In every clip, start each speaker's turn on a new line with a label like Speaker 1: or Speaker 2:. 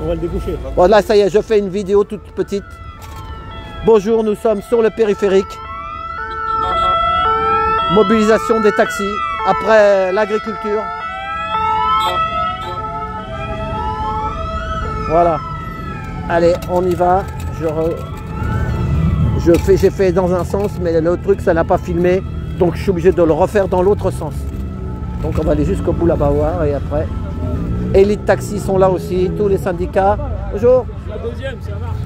Speaker 1: On va le déboucher.
Speaker 2: Bon là ça y est, je fais une vidéo toute petite. Bonjour, nous sommes sur le périphérique. Mobilisation des taxis après l'agriculture. Voilà. Allez, on y va. J'ai fait dans un sens, mais le truc ça n'a pas filmé. Donc je suis obligé de le refaire dans l'autre sens. Donc on va aller jusqu'au bout là-bas voir et après. Elite Taxi sont là aussi, tous les syndicats. Bonjour.
Speaker 1: La deuxième, ça marche.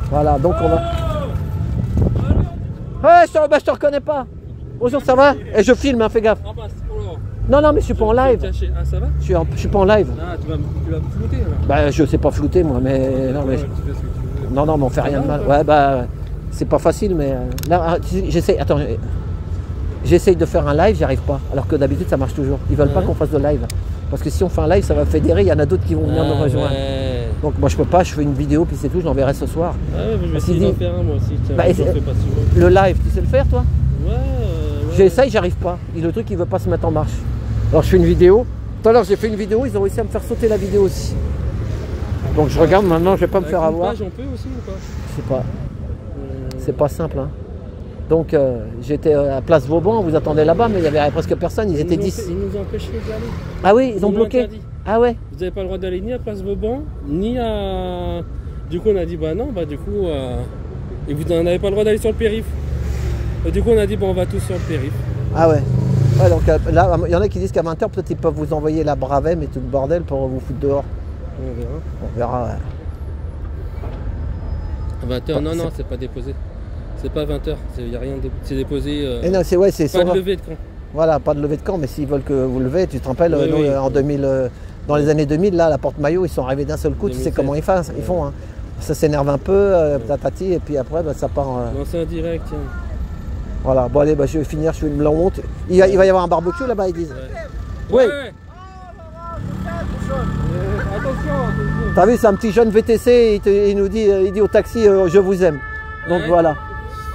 Speaker 2: Voilà, donc on va. Ouais, je te reconnais pas. Bonjour, ça va? Et je filme, hein, fais gaffe.
Speaker 1: Ah bah, oh
Speaker 2: Non, mais je suis pas en live.
Speaker 1: Ah, ça va?
Speaker 2: Je suis pas en live.
Speaker 1: Ah, tu vas me flouter alors.
Speaker 2: Bah, je sais pas flouter moi, mais non, mais.
Speaker 1: Tu fais ce que tu veux.
Speaker 2: Non, mais on fait rien de mal. Ouais, bah, c'est pas facile, mais là, j'essaie. Attends, j'essaye de faire un live, j'y arrive pas. Alors que d'habitude, ça marche toujours. Ils veulent pas qu'on fasse de live. Parce que si on fait un live, ça va fédérer. Il y en a d'autres qui vont venir nous rejoindre. Ouais. Donc moi, je peux pas. Je fais une vidéo, puis c'est tout. Je l'enverrai ce soir.
Speaker 1: Ah ouais, je vais essayer d'en faire un moi aussi. Tiens,
Speaker 2: bah,
Speaker 1: je fais pas souvent.
Speaker 2: Le live, tu sais le faire, toi?
Speaker 1: Ouais.
Speaker 2: J'essaye, j'arrive pas. Et le truc, il veut pas se mettre en marche. Alors je fais une vidéo. Tout à l'heure, j'ai fait une vidéo. Ils ont réussi à me faire sauter la vidéo aussi. Donc je regarde maintenant. Je vais pas me faire avoir.
Speaker 1: On peut aussi ou pas?
Speaker 2: Je sais pas. C'est pas simple, hein. Donc j'étais à Place Vauban, vous attendez là-bas, mais il y avait presque personne, ils étaient 10.
Speaker 1: Ils nous ont empêchés d'y aller.
Speaker 2: Ah oui, ils ont bloqué. Ah ouais.
Speaker 1: Vous n'avez pas le droit d'aller ni à Place Vauban, ni à... Du coup on a dit bah non, bah du coup... Et vous n'avez pas le droit d'aller sur le périph'. Et du coup on a dit bon on va tous sur le périph'.
Speaker 2: Ah ouais. Ouais, donc là, il y en a qui disent qu'à 20h peut-être ils peuvent vous envoyer la bravem et tout le bordel pour vous foutre dehors.
Speaker 1: On verra.
Speaker 2: On verra, ouais.
Speaker 1: À 20h, non, c'est pas déposé. C'est pas 20h, il n'y a rien, c'est déposé.
Speaker 2: Et non, c'est
Speaker 1: pas de levée de camp.
Speaker 2: Voilà, pas de levée de camp, mais s'ils veulent que vous levez, tu te rappelles,
Speaker 1: oui,
Speaker 2: nous,
Speaker 1: oui.
Speaker 2: En 2000, dans les années 2000, là, la porte-maillot, ils sont arrivés d'un seul coup,
Speaker 1: 2007.
Speaker 2: tu sais comment ils font. Hein. Ça s'énerve un peu, tatati, et puis après, bah, ça part.
Speaker 1: Non, c'est indirect, tiens.
Speaker 2: Voilà, bon allez, bah, je vais finir, je me la monte. Il va y avoir un barbecue là-bas, ils disent.
Speaker 1: Ouais.
Speaker 2: Oui.
Speaker 1: Attention.
Speaker 2: T'as vu, c'est un petit jeune VTC, il nous dit, il dit au taxi, je vous aime. Donc voilà.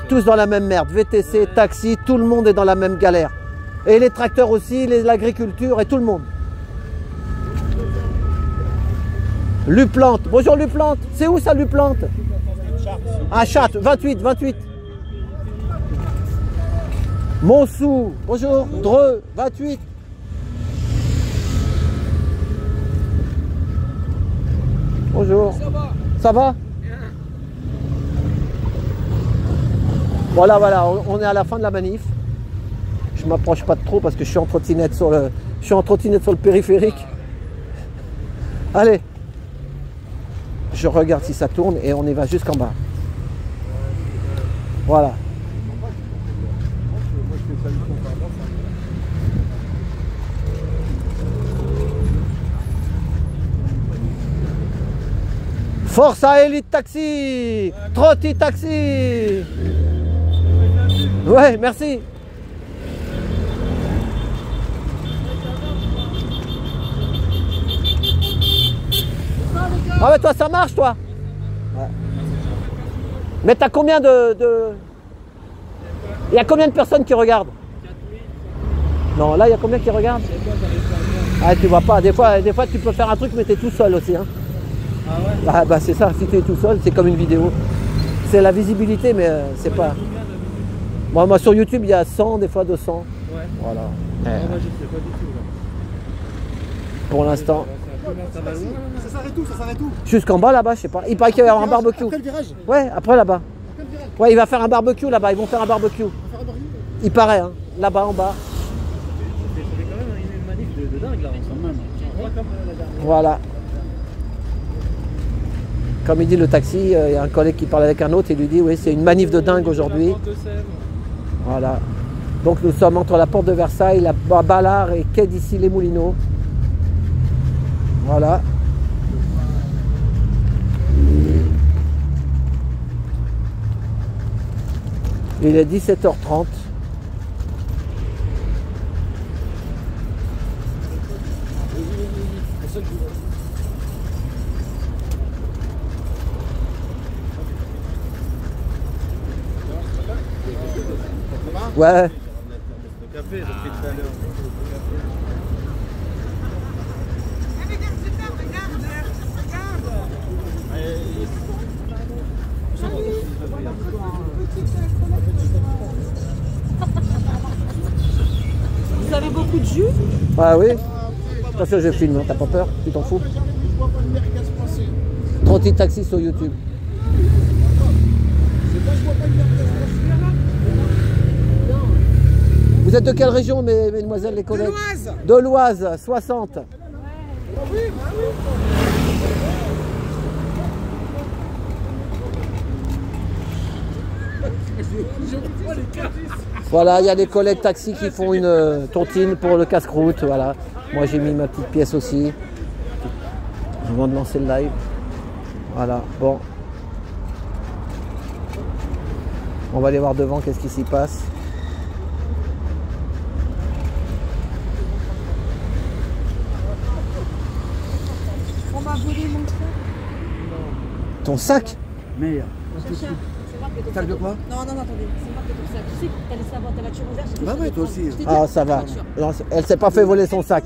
Speaker 2: Tous dans la même merde, VTC, taxi, tout le monde est dans la même galère. Et les tracteurs aussi, l'agriculture et tout le monde. Luplante, bonjour Luplante, c'est où ça Luplante? À Châtes, 28. Montsou, bonjour, Dreux, 28. Bonjour. Ça va? Voilà, on est à la fin de la manif. Je m'approche pas de trop parce que je suis en trottinette sur le périphérique. Allez. Je regarde si ça tourne et on y va jusqu'en bas. Voilà. Force à Elite Taxi, Trotti Taxi. Ouais, merci. Ah ouais, toi ça marche toi. Ouais. Mais t'as combien de... Il y a combien de personnes qui regardent? Non, là il y a combien qui regardent? Ah tu vois pas, des fois tu peux faire un truc mais t'es tout seul aussi hein.
Speaker 1: Ah ouais?
Speaker 2: Ah bah c'est ça, si t'es tout seul, c'est comme une vidéo. C'est la visibilité mais c'est pas... Moi sur YouTube il y a 100, des fois 200.
Speaker 1: Ouais.
Speaker 2: Voilà.
Speaker 1: Moi je sais pas du tout là.
Speaker 2: Pour l'instant.
Speaker 1: Ça va loin.
Speaker 3: Ça s'arrête où?
Speaker 2: Jusqu'en bas là-bas, je sais pas. Il paraît qu'il va y avoir un barbecue.
Speaker 3: Après le virage?
Speaker 2: Ouais, après là-bas.
Speaker 3: Après le virage?
Speaker 2: Ouais, il va faire un barbecue là-bas, ils vont faire un barbecue. Il paraît, hein. Là-bas en bas.
Speaker 1: Ça fait quand même une manif de dingue là ensemble.
Speaker 2: Voilà. Comme il dit le taxi, il y a un collègue qui parle avec un autre et lui dit oui c'est une manif de dingue aujourd'hui. Voilà. Donc nous sommes entre la porte de Versailles, la Ballard et quai d'ici les Moulineaux. Voilà. Il est 17h30. Ouais.
Speaker 1: Le café, j'ai pris tout à l'heure.
Speaker 3: de jus.
Speaker 2: Ah oui. Attention, je filme, hein, t'as pas peur? Tu t'en fous? Trotti taxi sur YouTube. Vous êtes de quelle région, mesdemoiselles les collègues? De l'Oise, 60. Voilà, il y a des collègues taxis qui font une tontine pour le casse-croûte. Voilà. Moi, j'ai mis ma petite pièce aussi. Avant de lancer le live. Voilà, bon. On va aller voir devant qu'est-ce qui s'y passe.
Speaker 3: On m'a volé mon sac.
Speaker 2: Ton sac?
Speaker 4: Merde.
Speaker 3: Sacha, c'est marqué ton
Speaker 4: Sac de quoi?
Speaker 3: Non, attendez. C'est marqué ton sac. Tu sais que t'as laissé avoir ta voiture ouverte.
Speaker 4: Bah ouais, toi aussi.
Speaker 2: Ah, ça va. Non, elle s'est pas fait voler son sac.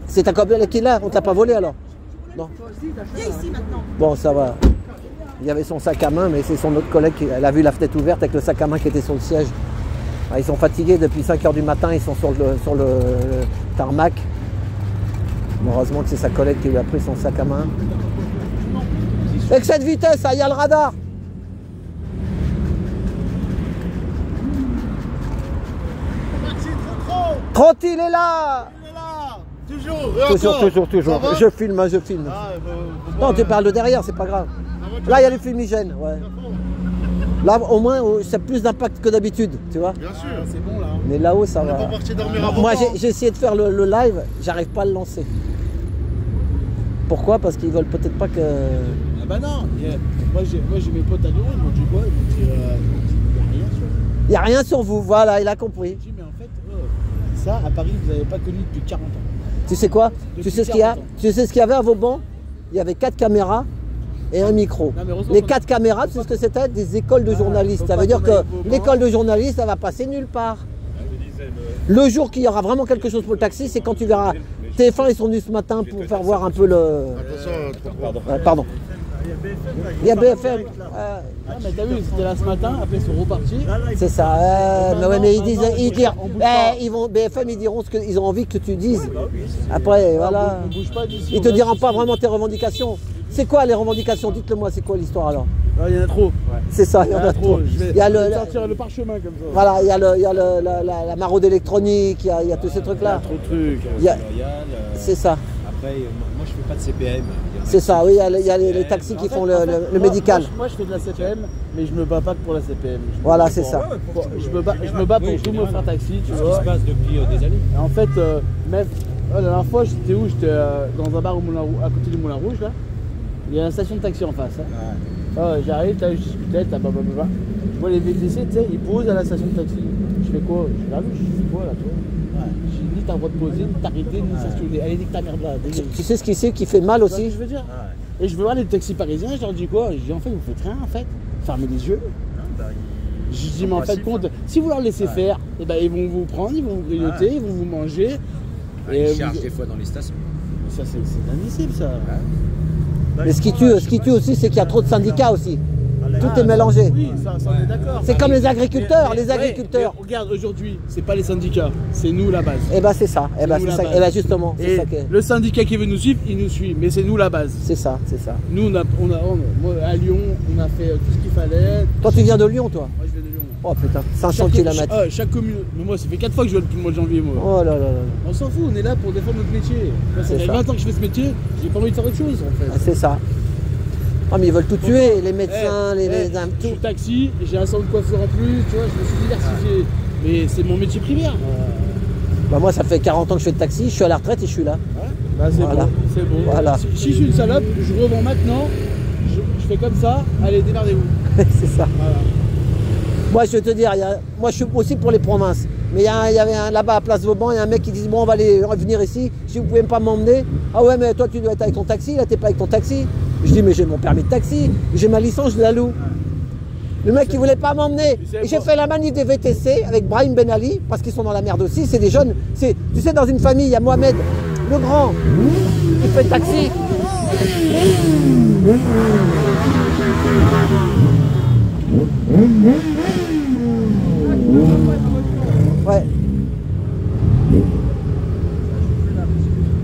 Speaker 2: C'est ta copine qui l'a? On te l'a pas volé alors? Non.
Speaker 3: Viens ici maintenant.
Speaker 2: Bon, ça va. Il y avait son sac à main, mais c'est son autre collègue qui elle a vu la fenêtre ouverte avec le sac à main qui était sur le siège. Ah, ils sont fatigués depuis 5 h du matin, ils sont sur le tarmac. Heureusement que c'est sa collègue qui lui a pris son sac à main. Excès de vitesse, il y a le radar. Trotti, il est là. Toujours. Je filme. Non, tu parles de derrière, c'est pas grave. Là, il y a les fumigènes. Ouais. Là, au moins, c'est plus d'impact que d'habitude, tu vois.
Speaker 4: Bien sûr, c'est bon là.
Speaker 2: Mais là-haut, ça
Speaker 4: On
Speaker 2: va.
Speaker 4: est pas parti dormir avant.
Speaker 2: Moi, j'ai essayé de faire le live, j'arrive pas à le lancer. Pourquoi? Parce qu'ils veulent peut-être pas que...
Speaker 4: Ah bah non, moi j'ai mes potes à Lyon, ils m'ont dit quoi? Ils m'ont dit, il n'y a rien sur vous.
Speaker 2: Il n'y a rien sur vous, voilà, il a compris.
Speaker 4: J'ai dit, mais en fait, ça, à Paris, vous n'avez pas connu depuis 40 ans.
Speaker 2: Tu sais quoi?
Speaker 4: Depuis
Speaker 2: Tu sais ce qu'il y a?
Speaker 4: 40 ans.
Speaker 2: Tu sais ce qu'il y avait à Vauban? Il y avait 4 caméras et un micro.
Speaker 4: Non, mais heureusement
Speaker 2: Les
Speaker 4: qu'on-
Speaker 2: 4 caméras, tu sais ce que c'était? Des écoles de journalistes.
Speaker 4: faut
Speaker 2: Ça
Speaker 4: pas
Speaker 2: veut dire
Speaker 4: qu'on
Speaker 2: que
Speaker 4: aille au Vauban.
Speaker 2: l'école de journalistes, ça va passer nulle part. Le jour qu'il y aura vraiment quelque chose pour le taxi, c'est quand tu verras. TF1, ils sont venus ce matin pour faire voir un peu le...
Speaker 4: Attention,
Speaker 2: Pardon. Il y a BFM.
Speaker 4: Ah, mais t'as vu, c'était là ce matin, après ils sont repartis.
Speaker 2: C'est ça. Mais ouais, mais ils disent, BFM, ils diront ce qu'ils ont envie que tu dises. Après, voilà.
Speaker 4: On bouge pas d'ici.
Speaker 2: Ils te diront pas vraiment tes revendications. C'est quoi les revendications? Dites-le moi, c'est quoi l'histoire alors?
Speaker 4: Il y en a trop.
Speaker 2: C'est ça, il y en a trop.
Speaker 4: Je vais
Speaker 2: Il y a le,
Speaker 4: sortir le parchemin comme ça.
Speaker 2: voilà, il y a la maraude électronique, il y a tous ces trucs-là.
Speaker 4: Trop de trucs.
Speaker 2: Il y a-
Speaker 5: Loyal,
Speaker 2: C'est ça,
Speaker 5: après, moi je fais pas de CPM.
Speaker 2: c'est ça. Oui, il y a les taxis qui font le médical.
Speaker 4: Moi je fais de la CPM, mais je me bats pas que pour la CPM.
Speaker 2: Voilà, c'est ça.
Speaker 4: Je me bats pour tout me faire taxi, tu
Speaker 5: Ce qui
Speaker 4: vois.
Speaker 5: se passe depuis des années.
Speaker 4: Et en fait, même la dernière fois, j'étais où? J'étais dans un bar au Moulin Rouge, à côté du Moulin Rouge là. Il y a une station de taxi en face. Hein. J'arrive, je discutais, blablabla. Je vois les VTC, tu sais, ils posent à la station de taxi. Je fais quoi? Je regarde, je fais quoi là, tu vois? J'ai ni t'as le droit de poser, ni t'arrêter, ni stationner. Allez, nique ta merde là. dégage.
Speaker 2: Tu sais ce qui c'est qui fait mal
Speaker 4: Tu vois ce que
Speaker 2: aussi?
Speaker 4: je veux dire? Et je vais voir les taxis parisiens, je leur dis quoi? Je dis en fait, vous faites rien en fait. Fermez les yeux. Je dis, mais en fait, compte, si vous leur laissez faire, eh ben, ils vont vous prendre, ils vont vous grignoter, ils vont vous manger.
Speaker 5: Ils
Speaker 4: vous-
Speaker 5: chargent des fois dans les stations.
Speaker 4: Ça, c'est inadmissible ça.
Speaker 2: Mais ce qui tue aussi, c'est qu'il y a trop de syndicats aussi. Tout est mélangé.
Speaker 4: Oui, ça on est d'accord.
Speaker 2: C'est comme les agriculteurs.
Speaker 4: Mais-
Speaker 2: Les agriculteurs.
Speaker 4: mais regarde, aujourd'hui, c'est pas les syndicats, c'est nous la base.
Speaker 2: Eh ben c'est ça. Eh ben
Speaker 4: nous
Speaker 2: c'est
Speaker 4: la
Speaker 2: ça.
Speaker 4: base.
Speaker 2: Eh ben justement, c'est
Speaker 4: Et
Speaker 2: ça que.
Speaker 4: le syndicat qui veut nous suivre, il nous suit, mais c'est nous la base.
Speaker 2: C'est ça, c'est ça.
Speaker 4: Nous, moi, à Lyon, on a fait tout ce qu'il fallait.
Speaker 2: Toi, tu viens de Lyon, toi?
Speaker 4: Moi, je viens de Lyon.
Speaker 2: Oh putain, 500 km.
Speaker 4: Chaque commune. Mais moi, ça fait 4 fois que je viens depuis le mois de janvier, moi.
Speaker 2: Oh là là là.
Speaker 4: On s'en fout, on est là pour défendre notre métier. Moi, ça
Speaker 2: C'est
Speaker 4: fait
Speaker 2: ça.
Speaker 4: 20 ans que je fais ce métier, j'ai pas envie de faire autre chose en fait.
Speaker 2: Ah, c'est ça. Oh, mais ils veulent tout tuer, les médecins, les
Speaker 4: je
Speaker 2: tout.
Speaker 4: suis taxi, j'ai un salon de coiffure en plus, tu vois, je me suis diversifié. Mais c'est mon métier primaire.
Speaker 2: Bah, moi, ça fait 40 ans que je fais de taxi, je suis à la retraite et je suis là.
Speaker 4: Bah, c'est
Speaker 2: Voilà.
Speaker 4: bon, c'est bon.
Speaker 2: Voilà.
Speaker 4: Si je suis une salope, je revends maintenant, je fais comme ça, allez, démerdez-vous.
Speaker 2: C'est ça.
Speaker 4: Voilà.
Speaker 2: Moi, je vais te dire, moi, je suis aussi pour les provinces. Mais il y avait là-bas à Place Vauban, il y a un mec qui dit bon, on va aller revenir ici. Si vous pouvez pas m'emmener. Ah ouais, mais toi, tu dois être avec ton taxi. Là, t'es pas avec ton taxi. Je dis mais j'ai mon permis de taxi, j'ai ma licence, je la loue. Le mec, il voulait pas m'emmener. Et j'ai fait la manif des VTC avec Brahim Ben Ali, parce qu'ils sont dans la merde aussi. C'est des jeunes. Tu sais, dans une famille, il y a Mohamed, le grand, qui fait le taxi. Ouais.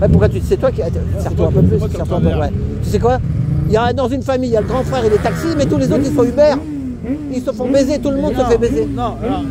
Speaker 2: Ouais, pourquoi c'est toi qui. Serre-toi un peu plus,
Speaker 4: moi qui
Speaker 2: serre-toi un peu.
Speaker 4: entends
Speaker 2: Ouais. Tu sais quoi? Il y a dans une famille, il y a le grand frère et les taxis, mais tous les autres ils sont Uber. Ils se font baiser, tout le monde se fait baiser.
Speaker 4: Non, alors,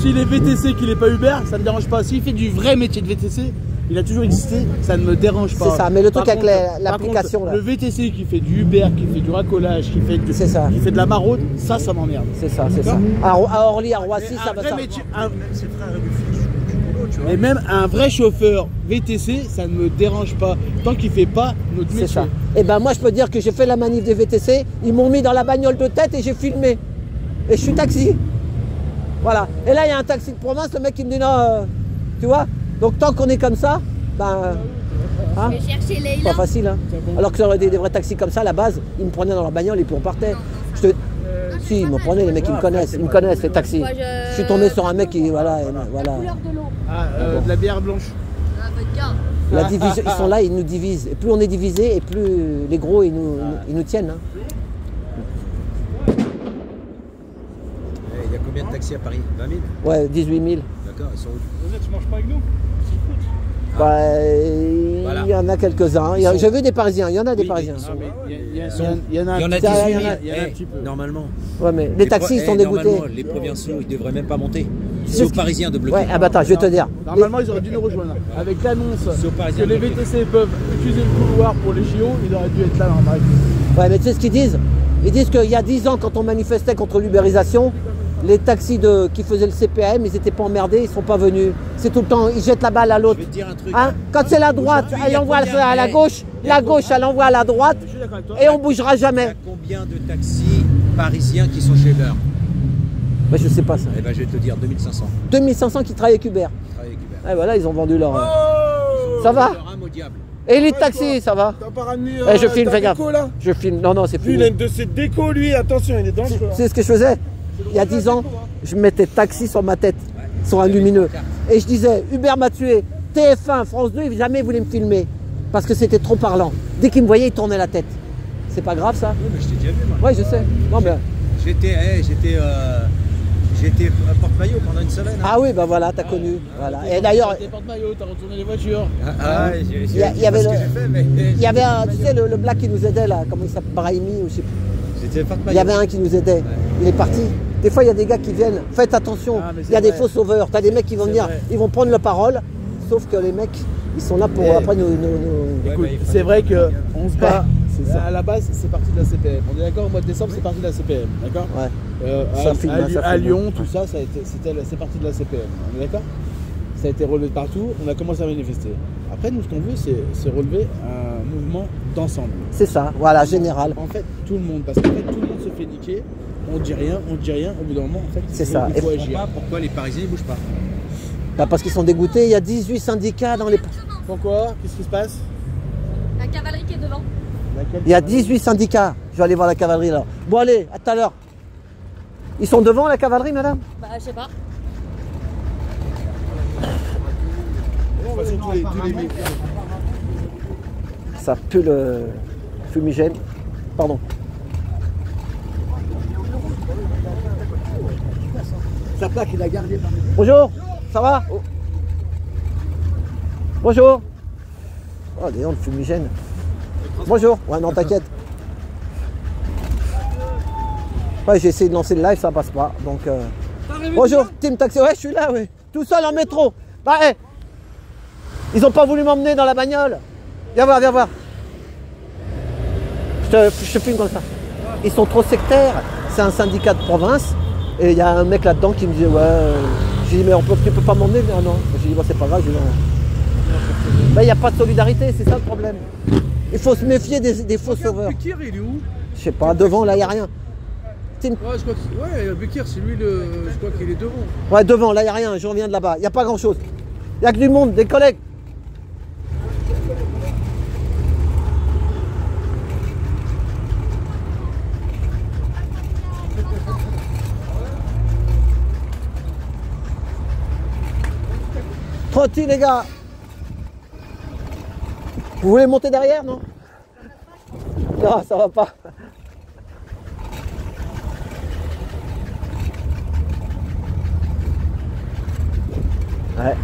Speaker 4: s'il est VTC, qu'il n'est pas Uber, ça ne me dérange pas. S'il fait du vrai métier de VTC, il a toujours existé, ça ne me dérange pas.
Speaker 2: C'est ça, mais le truc
Speaker 4: Par
Speaker 2: avec
Speaker 4: contre-
Speaker 2: l'application
Speaker 4: par
Speaker 2: là.
Speaker 4: contre, le VTC qui fait du Uber, qui fait du racolage, qui fait,
Speaker 2: C'est ça.
Speaker 4: qui fait de la maraude, ça m'emmerde.
Speaker 2: C'est ça, c'est ça.
Speaker 4: D'accord.
Speaker 2: À Orly, à Roissy, ça
Speaker 4: Un
Speaker 2: va
Speaker 4: vrai
Speaker 2: ça.
Speaker 4: métier-
Speaker 5: Même ses frères lui font du boulot, tu vois.
Speaker 4: Et même un vrai chauffeur VTC, ça ne me dérange pas, tant qu'il ne fait pas notre
Speaker 2: C'est
Speaker 4: métier.
Speaker 2: ça. Et ben moi je peux dire que j'ai fait la manif des VTC, ils m'ont mis dans la bagnole de tête et j'ai filmé. Et je suis taxi. Voilà. Et là il y a un taxi de province, le mec il me dit non, tu vois. Donc tant qu'on est comme ça, ben. Hein,
Speaker 3: Je vais chercher Leïla.
Speaker 2: pas facile hein. Alors que ça aurait été des vrais taxis comme ça à la base, ils me prenaient dans leur bagnole et puis on partait. Si, ils me prenaient, les mecs ils me connaissent les taxis.
Speaker 3: Moi,
Speaker 2: Je suis tombé sur un mec qui, voilà.
Speaker 3: La couleur de l'eau.
Speaker 4: De la bière blanche.
Speaker 3: Ah, votre gars.
Speaker 2: La division, ils sont là, ils nous divisent. Et plus on est divisé, et plus les gros ils nous tiennent. Hein.
Speaker 5: Il y a combien de taxis à Paris? 20 000?
Speaker 2: Ouais, 18 000.
Speaker 5: D'accord, ils sont où?
Speaker 4: Tu manges pas avec nous?
Speaker 2: Bah, il y en a quelques-uns. J'ai vu des Parisiens, il y en a des Parisiens.
Speaker 4: Il y en a
Speaker 5: Il y en a
Speaker 2: Il y a
Speaker 5: 18 000.
Speaker 2: un-
Speaker 4: il y en a un petit peu.
Speaker 5: Normalement.
Speaker 2: Ouais, mais les taxis ils sont dégoûtés.
Speaker 5: Normalement, les provinciaux, ils devraient même pas monter. C'est aux Parisiens de bloquer.
Speaker 2: Ouais, ah bah attends, je vais te dire.
Speaker 4: Normalement, ils auraient dû nous rejoindre. Avec l'annonce
Speaker 5: C'est aux
Speaker 4: que
Speaker 5: Parisiens
Speaker 4: les
Speaker 5: de bloquer.
Speaker 4: VTC peuvent utiliser le couloir pour les JO, ils auraient dû être là normalement.
Speaker 2: Ouais, mais tu sais ce qu'ils disent? Ils disent qu'il y a 10 ans, quand on manifestait contre l'ubérisation, les taxis qui faisaient le CPM, ils n'étaient pas emmerdés, ils sont pas venus. C'est tout le temps, ils jettent la balle à
Speaker 5: Je
Speaker 2: l'autre.
Speaker 5: vais te dire un truc.
Speaker 2: Hein? Quand c'est la droite,
Speaker 5: Aujourd'hui,
Speaker 2: elle
Speaker 5: il y a
Speaker 2: envoie
Speaker 5: combien
Speaker 2: à la gauche, la gauche, elle envoie à la droite,
Speaker 4: Je suis d'accord avec toi.
Speaker 2: et on bougera
Speaker 5: Il y
Speaker 2: jamais.
Speaker 5: a combien de taxis parisiens qui sont chez Uber?
Speaker 2: Mais je sais pas ça.
Speaker 5: Eh ben, je vais te dire 2500.
Speaker 2: 2500 qui travaillent avec Uber.
Speaker 5: Ils travaillent avec Uber.
Speaker 2: Ouais, voilà, ils ont vendu leur.
Speaker 5: Oh,
Speaker 2: Ça va?
Speaker 5: leur âme au diable.
Speaker 2: Et les taxis, ça va?
Speaker 6: T'as pas ramené
Speaker 2: Eh, je filme,
Speaker 6: ta
Speaker 2: fais gaffe.
Speaker 6: déco, là.
Speaker 2: Je filme. Non, non, c'est
Speaker 6: Lui, il a
Speaker 2: fini.
Speaker 6: une de ses décos, lui. Attention, il est dangereux.
Speaker 2: Tu sais ce que je faisais? Il y a 10 ans, je mettais taxi sur ma tête, sur un lumineux. Et je disais, Uber m'a tué. TF1, France 2, jamais ils voulaient me filmer. Parce que c'était trop parlant. Dès qu'ils me voyaient, ils tournaient la tête. C'est pas grave ça?
Speaker 5: Oui, mais je t'ai déjà vu, moi.
Speaker 2: Ouais, je sais. Non, mais.
Speaker 5: J'étais porte-maillot pendant une semaine. Hein.
Speaker 2: Ah oui, bah voilà, t'as connu. Voilà. Et d'ailleurs,
Speaker 4: T'es porte-maillot, t'as retourné les voitures.
Speaker 2: il y avait
Speaker 5: ce
Speaker 2: le-
Speaker 5: que j'ai fait, mais
Speaker 2: il y avait un, tu sais, le black qui nous aidait là, comment il s'appelle? Brahimi ou je sais plus.
Speaker 5: j'étais porte-maillot.
Speaker 2: Il y avait un qui nous aidait. Il est parti. Des fois, il y a des gars qui viennent. Faites attention.
Speaker 4: Ah, mais c'est
Speaker 2: Il y a des
Speaker 4: vrai.
Speaker 2: faux sauveurs. T'as des mecs qui vont
Speaker 4: C'est
Speaker 2: venir,
Speaker 4: vrai.
Speaker 2: ils vont prendre la parole. Sauf que les mecs, ils sont là pour
Speaker 5: Eh.
Speaker 2: après nous.
Speaker 5: Ouais,
Speaker 4: Écoute,
Speaker 5: bah, il fallait
Speaker 4: c'est vrai
Speaker 5: pas
Speaker 4: qu'on se bat.
Speaker 2: C'est ça.
Speaker 4: À la base, c'est parti de la CPM. On est d'accord, au mois de décembre, c'est parti de la CPM. D'accord.
Speaker 2: Ouais. Ça filme, hein, ça
Speaker 4: à
Speaker 2: filme.
Speaker 4: Lyon, tout ça, c'est parti de la CPM. On est d'accord. Ça a été relevé de partout, on a commencé à manifester. Après, nous, ce qu'on veut, c'est relever un mouvement d'ensemble.
Speaker 2: C'est ça, voilà, général.
Speaker 4: En fait, tout le monde, parce qu'en fait, tout le monde se fait niquer, on dit rien, au bout d'un moment, en fait,
Speaker 2: C'est
Speaker 4: il faut-
Speaker 2: ça.
Speaker 4: il faut
Speaker 5: Je comprends
Speaker 4: agir.
Speaker 5: pas pourquoi les Parisiens ils bougent pas.
Speaker 2: Bah, parce qu'ils sont dégoûtés. Il y a 18 syndicats dans les.
Speaker 4: Pourquoi? Qu'est-ce qui se passe?
Speaker 3: La cavalerie qui est devant.
Speaker 4: Laquelle-
Speaker 2: Il y a 18 syndicats. Je vais aller voir la cavalerie là. Bon, allez, à tout à l'heure. Ils sont devant la cavalerie, madame?
Speaker 3: Bah, je sais pas.
Speaker 6: De toute façon, tous les mecs.
Speaker 2: Ça pue le fumigène. Pardon.
Speaker 4: Sa plaque, il a gardé.
Speaker 2: Bonjour, ça va? Oh. Bonjour. Oh, d'ailleurs, le fumigène. Bonjour. Ouais, non, t'inquiète. Ouais, j'ai essayé de lancer le live, ça passe pas. Donc, bonjour, Team Taxi. Ouais, je suis là, oui. Tout seul en métro. Bah, hey. Ils ont pas voulu m'emmener dans la bagnole. Viens voir, viens voir. Je te filme comme ça. Ils sont trop sectaires. C'est un syndicat de province. Et il y a un mec là-dedans qui me disait, ouais. J'ai dit, mais tu peux pas m'emmener? Ah non. J'ai dit, bon, c'est pas grave. J'ai dit, non. Ben, il n'y a pas de solidarité, c'est ça le problème. Il faut se méfier des faux sauveurs.
Speaker 6: Bekir, il est où?
Speaker 2: Je sais pas, devant là, il n'y a rien.
Speaker 6: Ouais, je crois que ouais, Bekir, c'est lui le. Je crois qu'il est devant.
Speaker 2: Ouais, devant, là, il n'y a rien. Je reviens de là-bas. Il n'y a pas grand-chose. Il n'y a que du monde, des collègues. Trotti, les gars. Vous voulez monter derrière, non? Non, ça va pas. Ouais.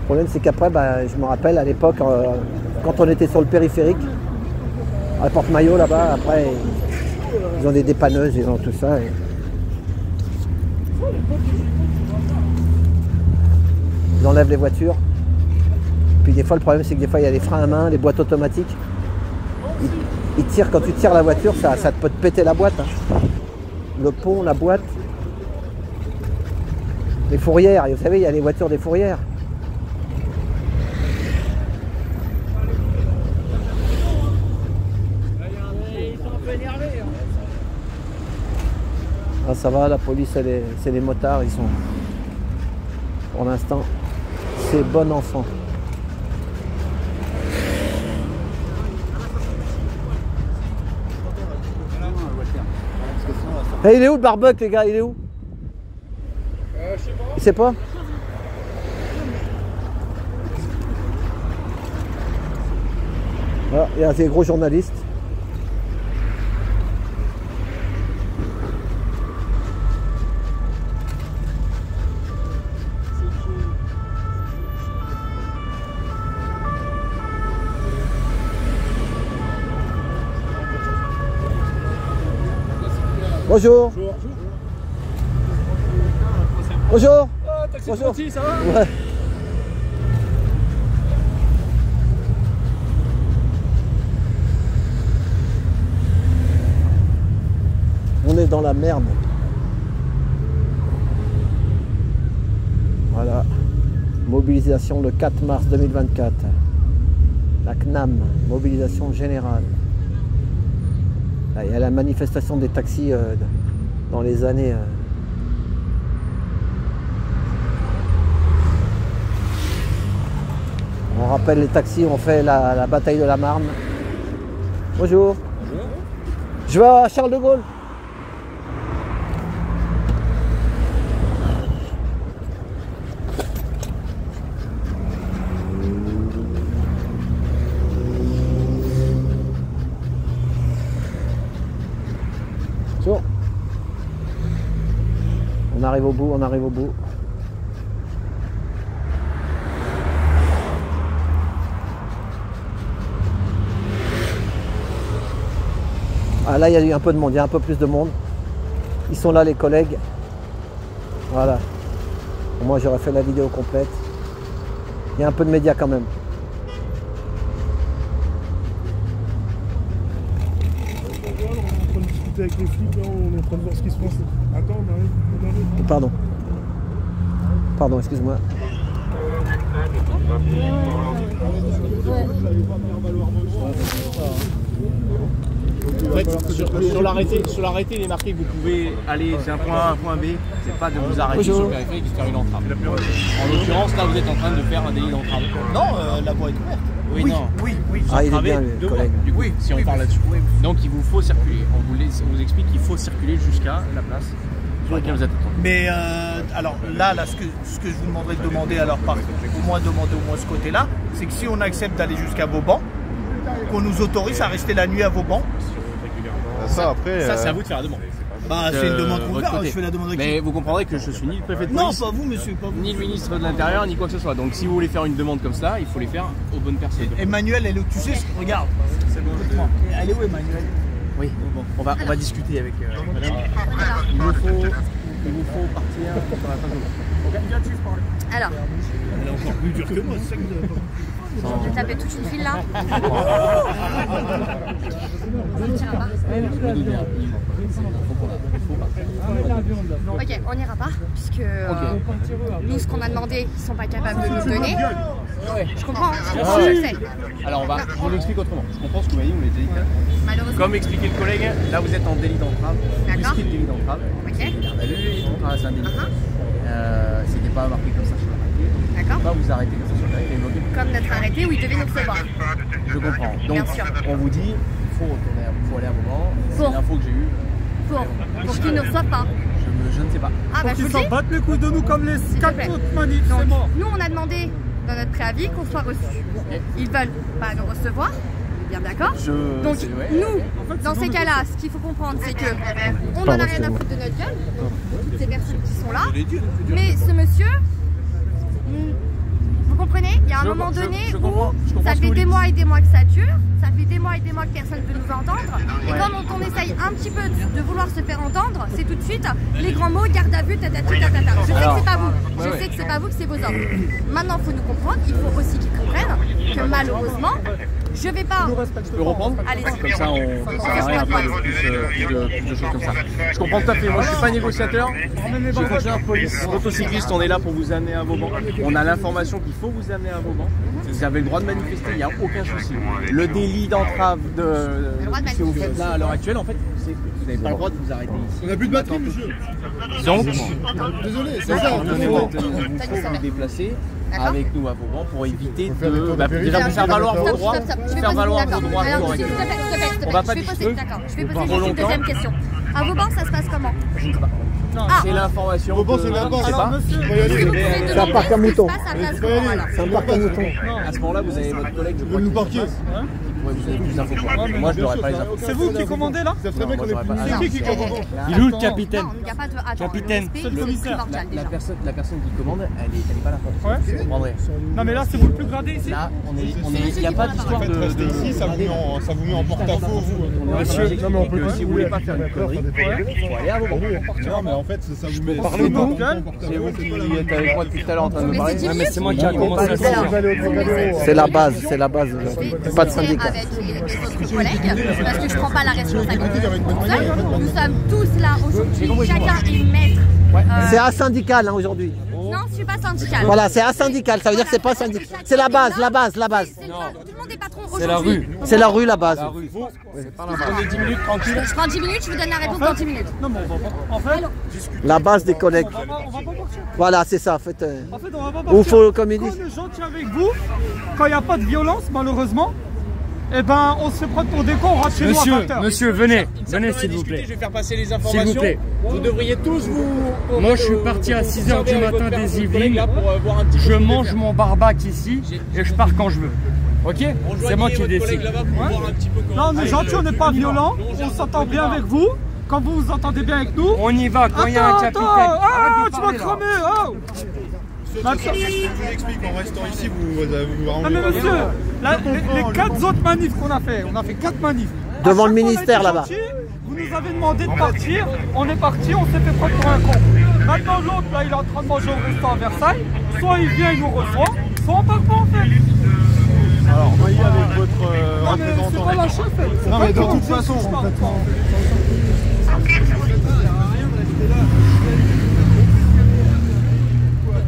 Speaker 2: problème, c'est qu'après, bah, je me rappelle à l'époque, quand on était sur le périphérique, à Porte-Maillot là-bas, après, ils ont des dépanneuses, ils ont tout ça. Et... ils enlèvent les voitures. Puis des fois, le problème, c'est que des fois, il y a les freins à main, les boîtes automatiques. Ils tirent, quand tu tires la voiture, ça peut te péter la boîte. Hein. Le pont, la boîte. Les fourrières, vous savez, il y a les voitures des fourrières. Ah, ça va, la police, c'est les motards, ils sont... Pour l'instant, c'est bon enfant. Hey, il est où le barbecue, les gars? Il est où?
Speaker 6: Je sais pas.
Speaker 2: Il sait pas? Voilà, il y a des gros journalistes. Bonjour. Bonjour.
Speaker 6: Ah, taxi
Speaker 2: Bonjour.
Speaker 6: Conti, ça va?
Speaker 2: Ouais. On est dans la merde. Voilà. Mobilisation le 4 mars 2024. La CNAM, mobilisation générale. Il y a la manifestation des taxis dans les années... On rappelle, les taxis ont fait la bataille de la Marne. Bonjour.
Speaker 6: Bonjour.
Speaker 2: Je vais à Charles de Gaulle. Bonjour. On arrive au bout, on arrive au bout. Ah, là, il y a eu un peu de monde, il y a un peu plus de monde. Ils sont là, les collègues. Voilà. Moi, j'aurais fait la vidéo complète. Il y a un peu de médias quand même.
Speaker 6: On est en train de discuter avec les flics, là, on est en train de voir ce qui se passe. Attends, on arrive.
Speaker 2: Pardon. Pardon, excuse-moi.
Speaker 7: En fait, sur l'arrêté, il est marqué que vous pouvez aller d'un point A à un point B. C'est pas de vous arrêter sur le périphérique et de faire une entrave. En l'occurrence, là, vous êtes en train de faire un délit d'entrave.
Speaker 5: Non, la voie est ouverte.
Speaker 7: Oui, non.
Speaker 5: Oui.
Speaker 2: Ah, il est
Speaker 7: Entravé
Speaker 2: bien, le
Speaker 7: devant,
Speaker 2: collègue.
Speaker 7: du coup, si on parle là-dessus. Donc, il vous faut circuler. On vous explique qu'il faut circuler jusqu'à la place sur laquelle vous êtes attendu.
Speaker 5: Mais alors là, ce que je vous demanderais de demander, alors au moins ce côté-là, c'est que si on accepte d'aller jusqu'à Vauban, qu'on nous autorise à rester la nuit à Vauban.
Speaker 6: Ça, après.
Speaker 7: Ça, c'est à vous de faire la demande.
Speaker 5: Bah, c'est une demande
Speaker 7: votre
Speaker 5: ouverte,
Speaker 7: côté.
Speaker 5: je fais la demande avec
Speaker 7: Mais vous comprendrez que je suis ni le préfet de police,
Speaker 5: non, pas vous, monsieur, pas vous.
Speaker 7: ni le ministre de l'Intérieur, ni quoi que ce soit. Donc, si vous voulez faire une demande comme ça, il faut les faire aux bonnes personnes.
Speaker 5: Emmanuel, elle est où? Tu sais, regarde. Elle est où, Emmanuel?
Speaker 7: Oui, bon, on va discuter avec madame. Il vous faut partir sur la fin de journée.
Speaker 3: Alors,
Speaker 5: Elle est encore plus dure que moi, c'est ça que vous avez pas.
Speaker 3: je vais taper toute une file là. Ça ne tira pas. Ok, on n'ira pas, puisque nous, ce qu'on a demandé, ils ne sont pas capables de nous donner. Je comprends, je le sais.
Speaker 7: Alors, je vous l'explique autrement. Je comprends ce que vous m'avez dit, vous l'avez dit.
Speaker 3: Malheureusement.
Speaker 7: Comme expliqué le collègue, là vous êtes en délit d'entrave.
Speaker 3: D'accord.
Speaker 7: Risquez le délit d'entrave.
Speaker 3: Ok.
Speaker 7: Le délit d'entrave, c'est un délit. C'était pas marqué comme ça sur l'arrêté. On
Speaker 3: D'accord.
Speaker 7: ne peut pas vous arrêter comme ça sur l'arrêté.
Speaker 3: Comme notre arrêté où ils devaient nous recevoir.
Speaker 7: Je comprends. Donc,
Speaker 3: Bien sûr.
Speaker 7: on vous dit, il faut retourner, faut aller à un moment. C'est
Speaker 3: Bon.
Speaker 7: l'info que j'ai eue.
Speaker 3: Pour qu'ils ne reçoivent pas.
Speaker 7: Je ne sais pas.
Speaker 3: Ah bah je vous le dis.
Speaker 6: battent les couilles de nous comme les
Speaker 3: S'il te
Speaker 6: 4
Speaker 3: plaît.
Speaker 6: autres manifs,
Speaker 3: Donc,
Speaker 6: c'est mort.
Speaker 3: nous, on a demandé dans notre préavis qu'on soit reçus. Ils veulent pas nous recevoir. Bien d'accord. Donc nous, dans ces cas-là, ce qu'il faut comprendre, c'est que on n'en a rien à foutre de notre gueule, toutes ces personnes qui sont là. Mais ce monsieur, vous comprenez? Il y a un moment donné où ça fait des mois et des mois que ça dure, ça fait des mois et des mois que personne ne veut nous entendre. Et quand on essaye un petit peu de vouloir se faire entendre, c'est tout de suite les grands mots, garde à vue, tatata. Je sais que c'est pas vous, je sais que c'est pas vous, que c'est vos ordres. Maintenant, il faut nous comprendre, il faut aussi qu'ils comprennent que malheureusement, je vais pas.
Speaker 7: Je peux reprendre?
Speaker 3: Allez-y.
Speaker 7: Comme ça, on s'arrête un peu plus de choses comme ça. Je comprends tout à fait. Moi, je suis pas négociateur. Je suis fonctionnaire de police, motocycliste. On est là pour vous amener à Vauban. On a l'information qu'il faut vous amener à Vauban. Vous avez le droit de manifester, il n'y a aucun souci. Le délit d'entrave que vous faites là à l'heure actuelle, en fait, vous n'avez pas le droit de vous arrêter ici.
Speaker 6: On n'a plus de batterie, monsieur.
Speaker 7: Donc,
Speaker 6: désolé, c'est ça.
Speaker 7: il faut vous déplacer avec nous à Vauban pour éviter de déjà faire valoir vos droits, faire valoir vos droits correctement. On va pas discuter.
Speaker 3: D'accord, je vais poser une deuxième question. À Vauban, ça se passe comment?
Speaker 7: Je ne sais pas. C'est l'information.
Speaker 6: Vauban, c'est là-bas.
Speaker 7: Alors, monsieur,
Speaker 2: C'est un parc à moutons.
Speaker 3: C'est
Speaker 2: un parc à moutons.
Speaker 7: À ce moment-là, vous avez votre collègue.
Speaker 6: Vous nous parquez.
Speaker 7: Ouais, vous avez plus d'infos. Moi, je n'aurais pas les infos.
Speaker 6: C'est vous qui commandez là? C'est très bien qu'on ait plus. C'est qui commande?
Speaker 8: Il est où le capitaine?
Speaker 3: Non, il n'y a pas de.
Speaker 8: Capitaine.
Speaker 7: La personne qui commande, elle est pas là. Vous comprendrez.
Speaker 8: Non, mais là, c'est vous le plus gradé ici?
Speaker 7: Là, il n'y a pas d'histoire de.
Speaker 6: Restez ici, ça vous met en porte-à-faux.
Speaker 7: Monsieur, non, mais on peut si vous voulez pas faire une connerie, il faut aller à Vauban.
Speaker 6: Non, mais en fait, ça vous met.
Speaker 7: Parlez-vous. C'est vous qui êtes avec moi depuis tout à l'heure en train de me parler.
Speaker 8: Mais c'est moi qui a commencé à dire.
Speaker 2: C'est la base, c'est la base. Pas de syndicat.
Speaker 3: Avec les autres collègues, parce que je ne prends pas la responsabilité toute seule. Nous sommes tous là aujourd'hui, chacun est maître.
Speaker 2: C'est asyndical aujourd'hui.
Speaker 3: Non, je ne suis pas syndicale.
Speaker 2: Voilà, c'est asyndical, ça veut dire que c'est pas syndical. C'est la base, la base, la base.
Speaker 3: Tout le monde est patron aujourd'hui.
Speaker 8: C'est la rue.
Speaker 2: C'est la rue, la base.
Speaker 7: Prenez 10 minutes tranquille.
Speaker 3: Je prends 10 minutes, je vous donne la réponse dans 10 minutes.
Speaker 8: Non, mais on va pas. En fait,
Speaker 2: La base des collègues.
Speaker 8: on va pas partir.
Speaker 2: Voilà, c'est ça. En fait,
Speaker 8: En fait, on va pas
Speaker 2: où
Speaker 8: partir.
Speaker 2: faut, comme ils
Speaker 8: Quand
Speaker 2: disent.
Speaker 8: on est gentil avec vous, quand il n'y a pas de violence, malheureusement, eh ben, on se fait prendre pour des cons, on rentre chez nous à 20h.
Speaker 9: Monsieur, venez s'il vous plaît.
Speaker 7: Je vais faire passer les informations.
Speaker 9: S'il vous plaît.
Speaker 7: Vous devriez tous vous...
Speaker 9: Moi, je suis parti à 6 h du matin des Yvelines.
Speaker 7: Boire un petit
Speaker 9: Je mange mon barbac ici et je pars quand je veux. Ok? C'est moi qui décide.
Speaker 8: Là, on est gentil, on n'est pas violent, on s'entend bien avec vous. Quand vous vous entendez bien avec nous.
Speaker 9: On y va quand il y a un capitaine.
Speaker 8: Tu m'as cramé.
Speaker 6: Je vous explique, en restant ici, vous
Speaker 8: non mais monsieur, les 4 autres manifs qu'on a fait, on a fait 4 manifs.
Speaker 2: Devant le ministère là-bas.
Speaker 8: Vous nous avez demandé de partir, on est parti, on s'est fait prendre pour un con. Maintenant l'autre là, il est en train de manger au restaurant à Versailles. Soit il vient, il nous reçoit, soit on part pas en fait.
Speaker 6: Alors, voyez avec votre représentant.
Speaker 8: C'est pas la chef.
Speaker 6: Non mais de toute façon.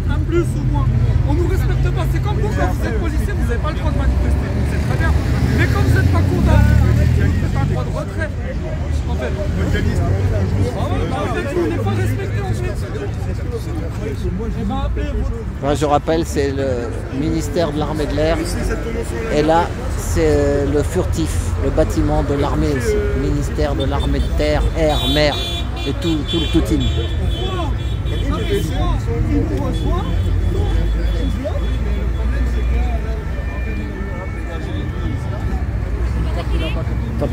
Speaker 8: Un plus ou moins. On nous respecte pas. C'est comme vous, quand vous êtes policier, vous n'avez pas le droit de manifester. C'est très bien. Mais comme vous n'êtes pas condamné, vous avez un droit de retrait. En fait. Vous n'êtes pas respecté en fait.
Speaker 2: Moi, je rappelle, c'est le ministère de l'armée de l'air. Et là, c'est le furtif, le bâtiment de l'armée aussi. Ministère de l'armée de terre, air, mer et tout le team.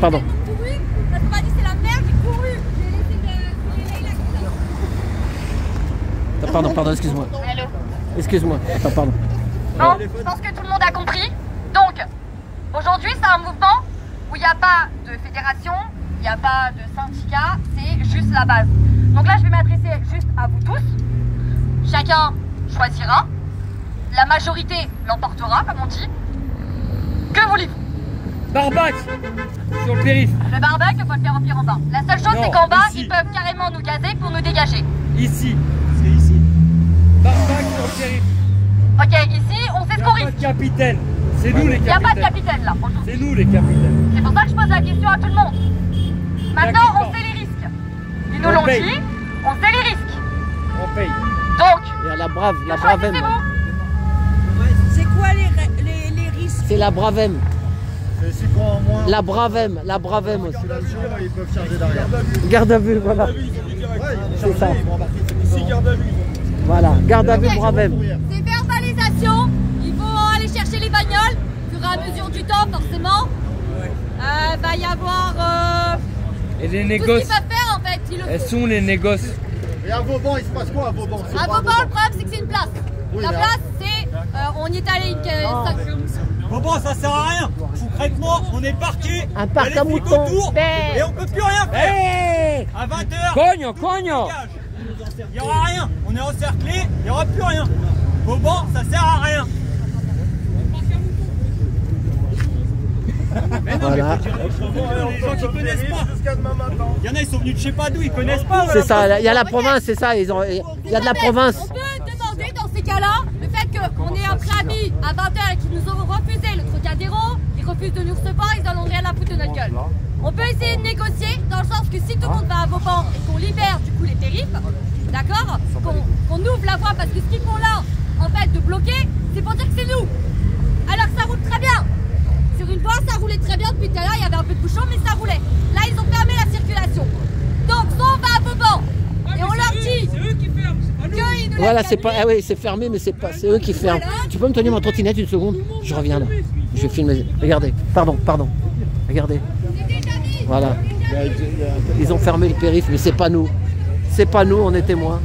Speaker 2: Pardon.
Speaker 3: Parce qu'on m'a dit c'est la merde, j'ai couru.
Speaker 2: Pardon, excuse-moi.
Speaker 3: Allô.
Speaker 2: Excuse-moi. Pardon.
Speaker 3: Bon, je pense que tout le monde a compris. Donc, aujourd'hui, c'est un mouvement où il n'y a pas de fédération, il n'y a pas de syndicat, c'est juste la base. Donc là, je vais m'adresser juste à vous tous. Chacun choisira. La majorité l'emportera, comme on dit. Que voulez-vous?
Speaker 9: Barbac sur le périph.
Speaker 3: Le barbac, il faut le faire en pire en bas. La seule chose, c'est qu'en bas, ils peuvent carrément nous gazer pour nous dégager.
Speaker 9: Ici. C'est ici. Barbac sur le périph.
Speaker 3: Ok, ici, on sait ce qu'on risque.
Speaker 9: Il n'y a pas de capitaine. C'est nous les capitaines.
Speaker 3: Il n'y a pas de capitaine là, franchement.
Speaker 9: C'est nous les capitaines.
Speaker 3: C'est pour ça que je pose la question à tout le monde. Maintenant, on sait les risques. Ils nous l'ont dit, on sait les risques.
Speaker 9: On paye.
Speaker 3: Donc,
Speaker 2: il y a la Bravem.
Speaker 10: C'est quoi les risques?
Speaker 2: C'est la Bravem.
Speaker 6: C'est 6 points en moins.
Speaker 2: La Bravem aussi.
Speaker 6: Ils peuvent charger derrière.
Speaker 2: Garde à vue, voilà. C'est ça.
Speaker 6: Ici, garde à vue.
Speaker 2: Voilà, garde à vue Bravem.
Speaker 3: c'est verbalisation. Il faut aller chercher les bagnoles. Au fur et à mesure du temps, forcément. Va y avoir
Speaker 9: Et les
Speaker 3: tout ce
Speaker 9: négoces.
Speaker 3: qu'ils peuvent faire en fait. Ils le
Speaker 9: Elles
Speaker 3: font.
Speaker 9: sont les négoces.
Speaker 6: Et à Vauban, il se passe quoi à Vauban?
Speaker 3: À Vauban, le problème c'est que c'est une place.
Speaker 6: Oui,
Speaker 3: La
Speaker 6: mais
Speaker 3: place, c'est on y est allé
Speaker 9: Bon, ça sert à rien. Concrètement, on est parqué.
Speaker 2: Un parc à moutons.
Speaker 9: Et on peut plus rien faire. À 20h.
Speaker 2: Cogne.
Speaker 9: Il n'y aura rien. On est encerclé, il n'y aura plus rien. Vauban, ça sert à rien. Mais non,
Speaker 2: voilà.
Speaker 9: les gens qui connaissent pas. Il y en a, ils sont venus de je sais pas d'où, ils connaissent pas.
Speaker 2: C'est ça, il y a la province, c'est ça. Il y a de la province.
Speaker 3: On peut demander dans ces cas-là le fait qu'on ait un préavis à 20h et qu'ils nous ont refusé le Trocadéro, ils refusent de nous recevoir, ils en ont rien à foutre de notre gueule. On peut essayer de négocier dans le sens que si tout le monde va à Vauban et qu'on libère du coup les périphes, d'accord, qu'on ouvre la voie parce que ce qu'ils font là, en fait, de bloquer, c'est pour dire que c'est nous. Alors que ça roule très bien. Sur une voie, ça roulait très bien depuis tout à l'heure, il y avait un peu de bouchon, mais ça roulait. Là, ils ont fermé la circulation. Donc, soit on va à Vauban et on leur dit.
Speaker 8: C'est eux qui ferment, c'est pas nous.
Speaker 2: Voilà, c'est pas. Ah oui, c'est fermé, mais c'est eux qui ferment. Tu peux me tenir ma trottinette une seconde? Je reviens là. Je vais filmer. Regardez. Pardon. Regardez. Voilà. Ils ont fermé le périph', mais c'est pas nous. C'est pas nous, on est témoins.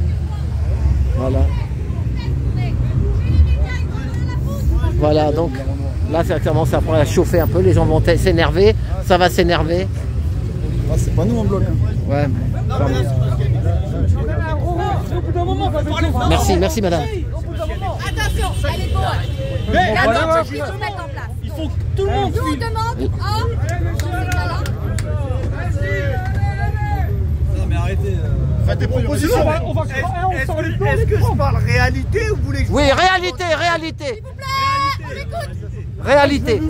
Speaker 2: Voilà. Voilà, donc là, ça commence à chauffer un peu. Les gens vont s'énerver. Ça va s'énerver.
Speaker 11: Ah, c'est pas nous en bloc.
Speaker 2: Ouais, mais... Merci madame.
Speaker 3: Attention, elle est bonne. La norme qu'ils se mettent en place.
Speaker 9: Il faut que tout le monde
Speaker 3: nous on demande
Speaker 11: Non mais arrêtez. Faites des propositions.
Speaker 5: Est-ce que je parle réalité ou vous voulez que je...
Speaker 2: Oui, réalité.
Speaker 3: S'il vous plaît, on écoute.
Speaker 2: Réalité.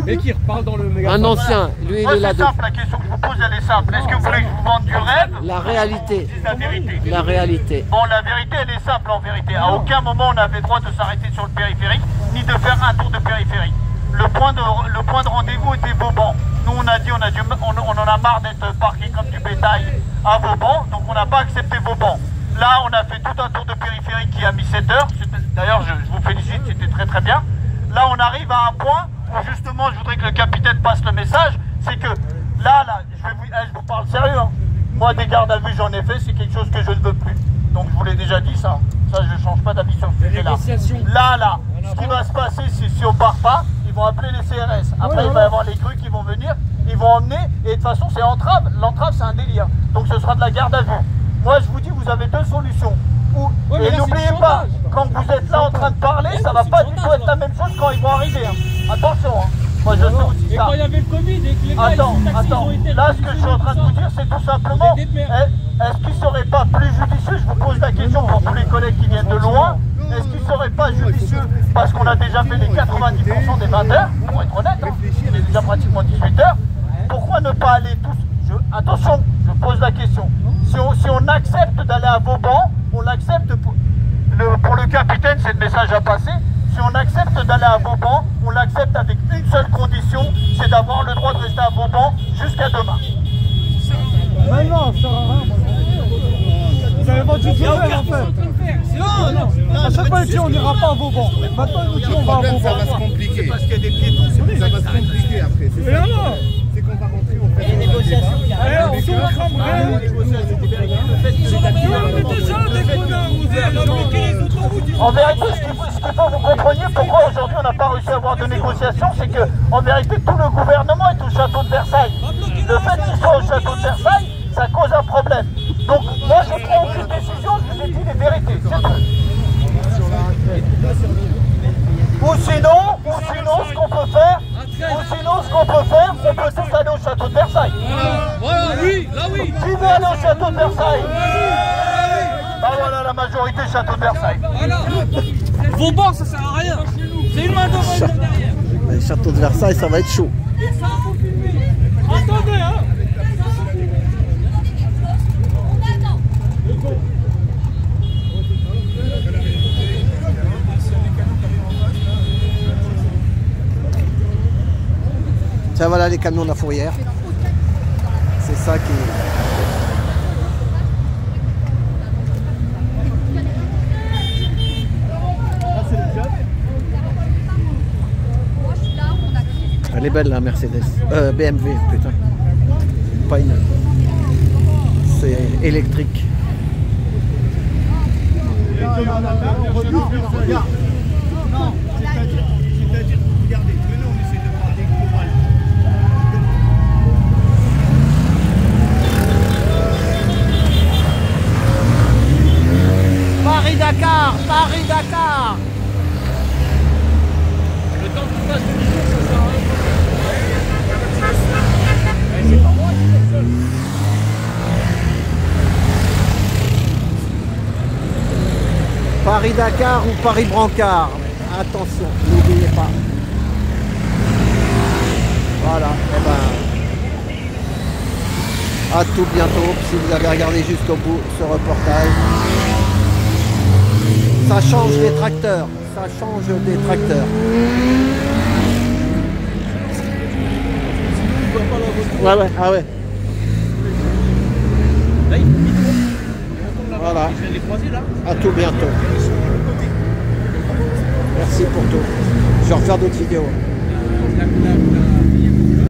Speaker 7: Mais qui reparle dans le mégaphone.
Speaker 2: Un ancien, lui il est là.
Speaker 5: C'est simple, la question que je vous pose elle est simple. Est-ce que vous voulez que je vous vende du rêve?
Speaker 2: La réalité.
Speaker 5: C'est la vérité.
Speaker 2: La réalité.
Speaker 5: Bon, la vérité elle est simple en vérité. À aucun moment on avait droit de s'arrêter sur le périphérique, ni de faire un tour de périphérie. Le point de rendez-vous était Vauban. Nous on a dit, on en a marre d'être parqués comme du bétail à Vauban, donc on n'a pas accepté Vauban. Là on a fait tout un tour de périphérique qui a mis 7 heures. D'ailleurs je vous félicite, c'était très très bien. Là on arrive à un point où justement je voudrais que le capitaine passe le message, c'est que là je vous parle sérieux. Hein. Moi des gardes à vue j'en ai fait, c'est quelque chose que je ne veux plus. Donc je vous l'ai déjà dit ça. Ça je ne change pas d'avis sur ce sujet-là. Là, ce qui va se passer, c'est si on part pas, ils vont appeler les CRS. Après il va y avoir les grues qui vont venir, ils vont emmener, et de toute façon c'est entrave. L'entrave c'est un délire. Donc ce sera de la garde à vue. Moi je vous dis, vous avez deux solutions. Et n'oubliez pas, quand vous êtes là en train de parler, ça va pas du tout être la même chose quand ils vont arriver. Hein. Attention, hein. Moi je sais aussi
Speaker 9: et
Speaker 5: ça.
Speaker 9: quand il y avait le Covid et que les gars,
Speaker 5: Attends, là ce que je suis en train de vous dire, c'est tout simplement, est-ce qu'il serait pas plus judicieux, je vous pose la question pour tous les collègues qui viennent de loin, est-ce qu'il serait pas judicieux, parce qu'on a déjà fait les 90% des 20 heures, pour être honnête, hein, il est déjà pratiquement 18 heures, pourquoi ne pas aller tous, attention, je pose la question, si on accepte d'aller à Vauban, on l'accepte pour le capitaine, c'est le message à passer. Si on accepte d'aller à Vauban, on l'accepte avec une seule condition, c'est d'avoir le droit de rester à Vauban jusqu'à demain.
Speaker 6: Mais non, ça sert à rien. Vous avez vendu du rêve en fait. Non. À chaque fois, il dit on n'ira pas à Vauban. Maintenant, il nous dit on va à Vauban.
Speaker 11: Ça va se compliquer.
Speaker 5: Parce qu'il y a des piétons, c'est
Speaker 11: ça va se compliquer après. C'est ça. C'est qu'on va rentrer, on fait des négociations.
Speaker 6: On
Speaker 5: En vérité, ce qu'il faut vous compreniez pourquoi aujourd'hui on n'a pas réussi à avoir de négociations, c'est que en vérité tout le gouvernement est au château de Versailles. Le fait qu'ils soient au château de Versailles, ça cause un problème. Donc moi je prends aucune décision, je vous ai dit les vérités, c'est tout. Ou sinon, ce qu'on peut faire, on peut tous aller au château de Versailles.
Speaker 9: Voilà, oui, là oui.
Speaker 5: Qui veut aller au château de Versailles? Ah voilà, la majorité château de Versailles.
Speaker 9: Voilà. Vauban, ça sert à rien. C'est une main devant et derrière.
Speaker 2: Le château de Versailles, ça va être chaud.
Speaker 9: Attendez, hein.
Speaker 2: Tiens, voilà les camions de la fourrière. C'est ça qui... Elle est belle la Mercedes. BMW, putain. Pas une... C'est électrique. Paris-Dakar ou Paris-Brancard. Attention, n'oubliez pas. Voilà, et ben, à tout bientôt, si vous avez regardé jusqu'au bout ce reportage. Ça change des tracteurs, ça change des tracteurs. Ouais, ah ouais. Voilà. À tout bientôt. Merci pour tout. Je vais refaire d'autres vidéos.